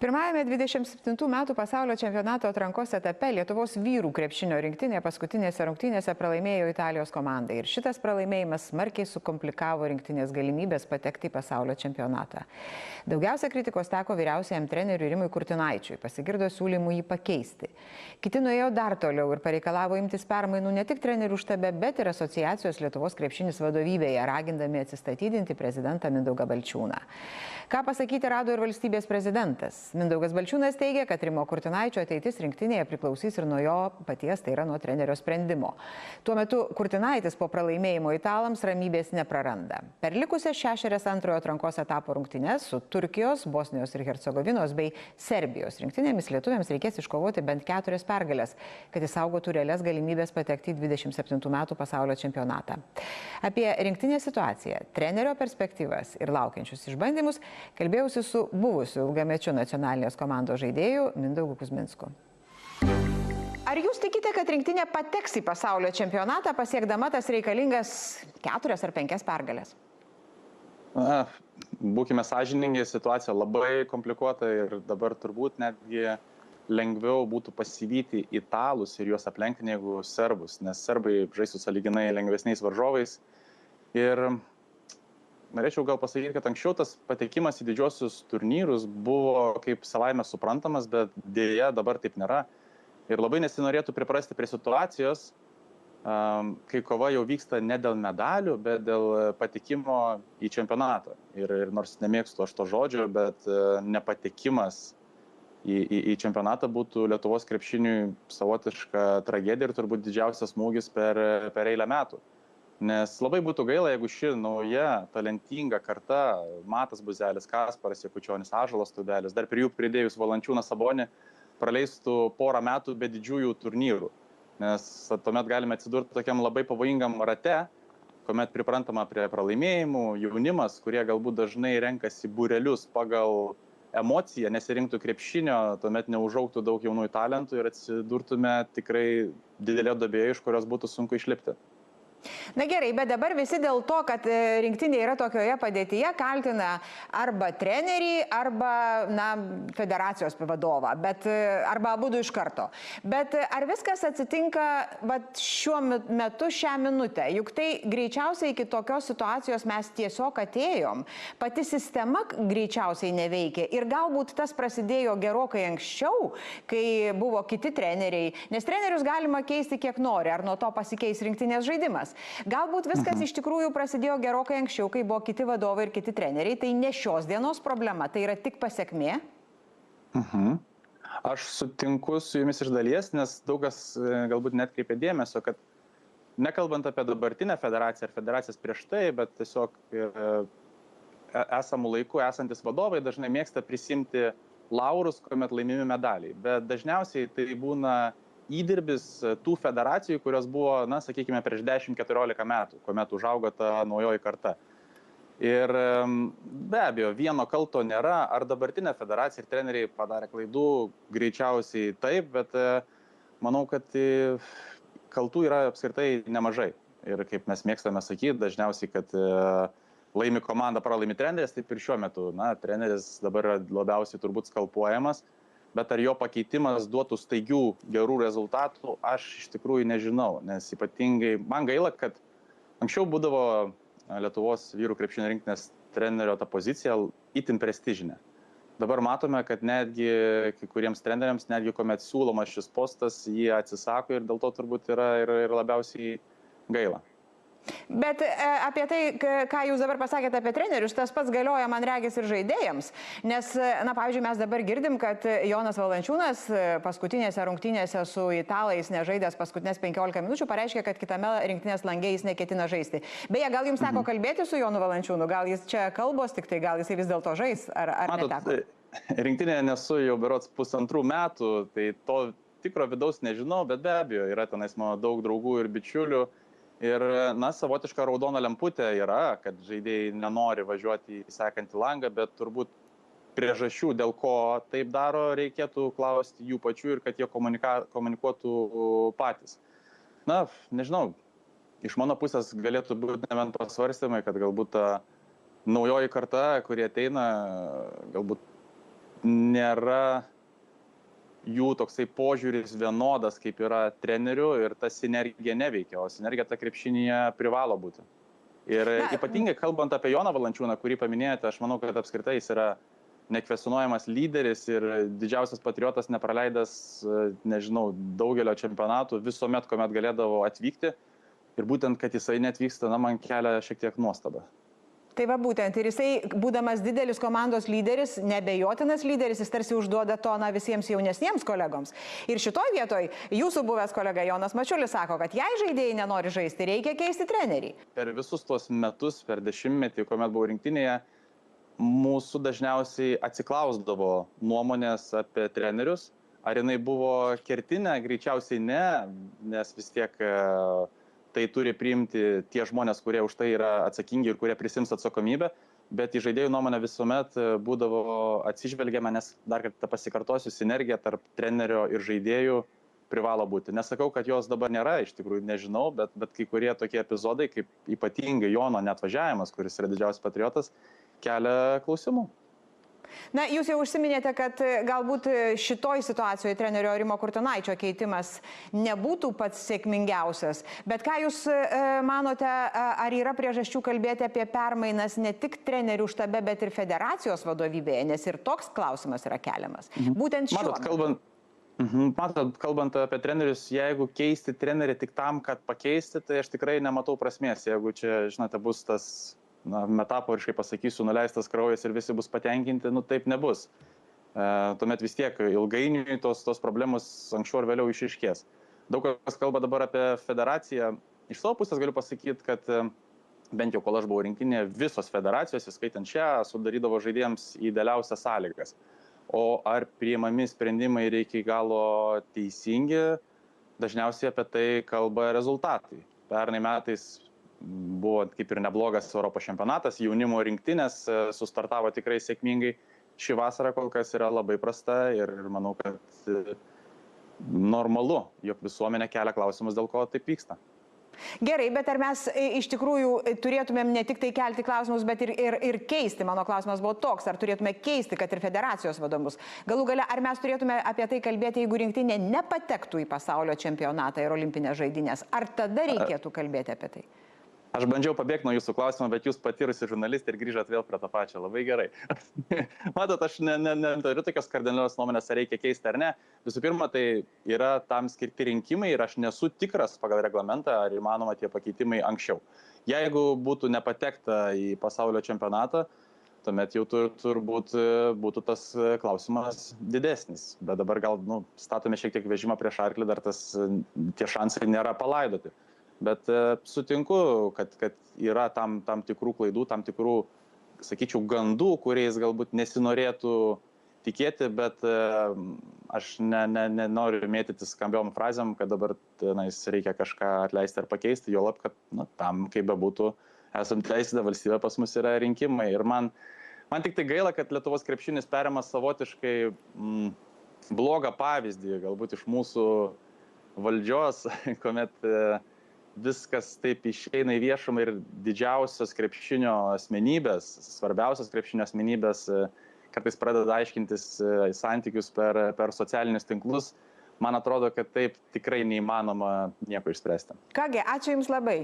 Pirmajame 27 metų pasaulio čempionato atrankos etape Lietuvos vyrų krepšinio rinktinė paskutinėse rungtynėse pralaimėjo Italijos komandai. Ir šitas pralaimėjimas smarkiai sukomplikavo rinktinės galimybės patekti į pasaulio čempionatą. Daugiausia kritikos teko vyriausiajam treneriui Rimui Kurtinaičiui. Pasigirdo siūlymų jį pakeisti. Kiti nuėjo dar toliau ir pareikalavo imtis permainų ne tik trenerių štabe, bet ir asociacijos Lietuvos krepšinis vadovybėje, ragindami atsistatydinti prezidentą Mindaugą Balčiūną. Ką pasakyti rado ir valstybės prezidentas. Mindaugas Balčiūnas teigia, kad Rimo Kurtinaičio ateitis rinktinėje priklausys ir nuo jo paties, tai yra nuo trenerio sprendimo. Tuo metu Kurtinaitis po pralaimėjimo italams ramybės nepraranda. Per likusias 6 antrojo atrankos etapo rungtynes su Turkijos, Bosnijos ir Hercegovinos bei Serbijos rinktinėmis lietuviams reikės iškovoti bent 4 pergalės, kad išsaugotų realias galimybės patekti į 27 metų pasaulio čempionatą. Apie rinktinės situaciją, trenerio perspektyvas ir laukiančius išbandymus kalbėjausi su buvusiu ilgamečiu nacionalinės komandos žaidėju Mindaugu Kuzminsku. Ar jūs tikite, kad rinktinė pateks į pasaulio čempionatą, pasiekdama tas reikalingas 4 ar 5 pergalės? Būkime sąžiningi, situacija labai komplikuota ir dabar turbūt netgi lengviau būtų pasivyti italus ir juos aplenkti negu serbus, nes serbai žaistų sąlyginai lengvesniais varžovais. Ir norėčiau gal pasakyti, kad anksčiau tas patekimas į didžiosius turnyrus buvo kaip savaime suprantamas, bet dėja dabar taip nėra. Ir labai nesinorėtų priprasti prie situacijos, kai kova jau vyksta ne dėl medalių, bet dėl patekimo į čempionatą. Ir nors nemėgstu aš to žodžio, bet nepatekimas į čempionatą būtų Lietuvos krepšiniui savotiška tragedija ir turbūt didžiausias smūgis per eilę metų. Nes labai būtų gaila, jeigu ši nauja, talentinga karta, Matas Buzelis, Kasparas Jakučionis, Ąžuolas Tubelis, dar prie jų pridėjus Valančiūną Sabonį, praleistų porą metų be didžiųjų turnyrų. Nes tuomet galime atsidurti tokiam labai pavojingam rate, kuomet priprantama prie pralaimėjimų, jaunimas, kurie galbūt dažnai renkasi būrelius pagal emociją, nesirinktų krepšinio, tuomet neužaugtų daug jaunųjų talentų ir atsidurtume tikrai didelė duobėje, iš kurios būtų sunku išlipti. Na gerai, bet dabar visi dėl to, kad rinktinė yra tokioje padėtyje, kaltina arba trenerį, arba federacijos vadovą, arba abudu iš karto. Bet ar viskas atsitinka šiuo metu, šią minutę? Juk tai greičiausiai iki tokios situacijos mes tiesiog atėjom. Pati sistema greičiausiai neveikia ir galbūt tas prasidėjo gerokai anksčiau, kai buvo kiti treneriai, nes trenerius galima keisti kiek nori, ar nuo to pasikeis rinktinės žaidimas. Galbūt viskas iš tikrųjų prasidėjo gerokai anksčiau, kai buvo kiti vadovai ir kiti treneriai. Tai ne šios dienos problema, tai yra tik pasekmė? Aš sutinku su jumis iš dalies, nes daug kas galbūt netkreipė dėmesio, kad nekalbant apie dabartinę federaciją ar federacijas prieš tai, bet tiesiog esamų laikų esantis vadovai dažnai mėgsta prisimti laurus, kuomet laimimi medaliai. Bet dažniausiai tai būna įdirbis tų federacijų, kurios buvo, sakykime, prieš 10-14 metų, kuomet užaugo ta naujoji karta. Ir be abejo, vieno kalto nėra, ar dabartinė federacija ir treneriai padarė klaidų, greičiausiai taip, bet manau, kad kaltų yra apskritai nemažai. Ir kaip mes mėgstame sakyti, dažniausiai, kad laimi komanda, pralaimi treneris, taip ir šiuo metu. Treneris dabar yra labiausiai turbūt skalpuojamas. Bet ar jo pakeitimas duotų staigių gerų rezultatų, aš iš tikrųjų nežinau. Nes ypatingai man gaila, kad anksčiau būdavo Lietuvos vyrų krepšinio rinktinės trenerio ta pozicija itin prestižinė. Dabar matome, kad netgi kai kuriems treneriams, netgi kuomet siūlomas šis postas, jie atsisako ir dėl to turbūt yra ir labiausiai gaila. Bet apie tai, ką jūs dabar pasakėte apie trenerius, tas pats galioja, man regis, ir žaidėjams. Nes, pavyzdžiui, mes dabar girdim, kad Jonas Valančiūnas paskutinėse rungtynėse su italais nežaidęs paskutinės 15 minučių pareiškė, kad kitame rinktinės lange jis neketina žaisti. Beje, gal jums teko kalbėti su Jonu Valančiūnu? Gal jis čia kalbos tik tai, gal jisai vis dėlto žais, ar neteko? Rinktinėje nesu jau berods 1,5 metų, tai to tikro vidaus nežinau, bet be abejo, yra tenais mano daug draugų ir bičiulių. Ir, savotiška raudona lemputė yra, kad žaidėjai nenori važiuoti į sekantį langą, bet turbūt priežasčių, dėl ko taip daro, reikėtų klausti jų pačių ir kad jie komunikuotų patys. Nežinau, iš mano pusės galėtų būti nebent pasvarstymai, kad galbūt ta naujoji karta, kurie ateina, galbūt nėra jų toksai požiūris vienodas, kaip yra trenerių ir ta sinergija neveikia, o sinergija ta krepšinyje privalo būti. Ir ypatingai kalbant apie Joną Valančiūną, kurį paminėjote, aš manau, kad apskritai jis yra nekvesionuojamas lyderis ir didžiausias patriotas, nepraleidęs, nežinau, daugelio čempionatų, visuomet, kuomet galėdavo atvykti. Ir būtent, kad jisai neatvyksta, man kelia šiek tiek nuostabą. Tai va būtent, ir jisai, būdamas didelis komandos lyderis, nebejotinas lyderis, jis tarsi užduoda toną visiems jaunesniems kolegoms. Ir šitoj vietoj jūsų buvęs kolega Jonas Mačiulis sako, kad jei žaidėjai nenori žaisti, reikia keisti trenerį. Per visus tuos metus, per dešimtmetį, kuomet buvau rinktinėje, mūsų dažniausiai atsiklausdavo nuomonės apie trenerius. Ar jinai buvo kertinė? Greičiausiai ne, nes vis tiek tai turi priimti tie žmonės, kurie už tai yra atsakingi ir kurie prisims atsakomybę, bet į žaidėjų nuomonę visuomet būdavo atsižvelgiama, nes dar kartą pasikartosiu, sinergija tarp trenerio ir žaidėjų privalo būti. Nesakau, kad jos dabar nėra, iš tikrųjų nežinau, bet kai kurie tokie epizodai, kaip ypatingai Jono neatvažiavimas, kuris yra didžiausias patriotas, kelia klausimų. Na, jūs jau užsiminėte, kad galbūt šitoj situacijoje trenerio Rimo Kurtinaičio keitimas nebūtų pats sėkmingiausias. Bet ką jūs manote, ar yra priežasčių kalbėti apie permainas ne tik trenerių štabe, bet ir federacijos vadovybėje, nes ir toks klausimas yra keliamas. Būtent šiuo. Kalbant apie trenerius, jeigu keisti trenerį tik tam, kad pakeisti, tai aš tikrai nematau prasmės. Jeigu čia, žinote, bus tas, metaforiškai pasakysiu, nuleistas kraujas ir visi bus patenkinti, taip nebus. Tuomet vis tiek ilgainiui tos problemos anksčiau ar vėliau išiškės. Daug kas kalba dabar apie federaciją. Iš savo pusės galiu pasakyti, kad bent jau kol aš buvau rinktinėje, visos federacijos, įskaitant šią, sudarydavo žaidėjams idealiausias sąlygas. O ar priimami sprendimai reikia iki galo teisingi, dažniausiai apie tai kalba rezultatai. Pernai metais buvo kaip ir neblogas Europos čempionatas, jaunimo rinktinės sustartavo tikrai sėkmingai. Ši vasara kol kas yra labai prasta ir manau, kad normalu, jog visuomenė kelia klausimus, dėl ko taip vyksta. Gerai, bet ar mes iš tikrųjų turėtumėm ne tik tai kelti klausimus, bet ir keisti? Mano klausimas buvo toks, ar turėtume keisti, kad ir federacijos vadovus? Galų gale, ar mes turėtume apie tai kalbėti, jeigu rinktinė nepatektų į pasaulio čempionatą ir olimpinės žaidynės? Ar tada reikėtų kalbėti apie tai? Aš bandžiau pabėgti nuo jūsų klausimo, bet jūs patyrusi žurnalistė ir grįžot vėl prie to pačio. Labai gerai. Matot, aš neturiu tokios kardinalios nuomonės, ar reikia keisti ar ne. Visų pirma, tai yra tam skirti rinkimai ir aš nesu tikras pagal reglamentą, ar įmanoma tie pakeitimai anksčiau. Jeigu būtų nepatekta į pasaulio čempionatą, tuomet jau turbūt būtų tas klausimas didesnis. Bet dabar gal statome šiek tiek vežimą prieš arklį, dar tie šansai nėra palaidoti. Bet sutinku, kad yra tam tikrų klaidų, tam tikrų, sakyčiau, gandų, kuriais galbūt nesinorėtų tikėti, bet aš nenoriu mėtytis skambiom frazėm, kad dabar reikia kažką atleisti ar pakeisti, juolab, kad tam, kaip bebūtų, esam teisėta valstybė, pas mus yra rinkimai. Ir man tik tai gaila, kad Lietuvos krepšinis perima savotiškai blogą pavyzdį, galbūt iš mūsų valdžios, kuomet viskas taip išeina į viešumą ir didžiausios krepšinio asmenybės, svarbiausios krepšinio asmenybės kartais pradeda aiškintis santykius per socialinius tinklus. Man atrodo, kad taip tikrai neįmanoma nieko išspręsti. Kągi, ačiū Jums labai.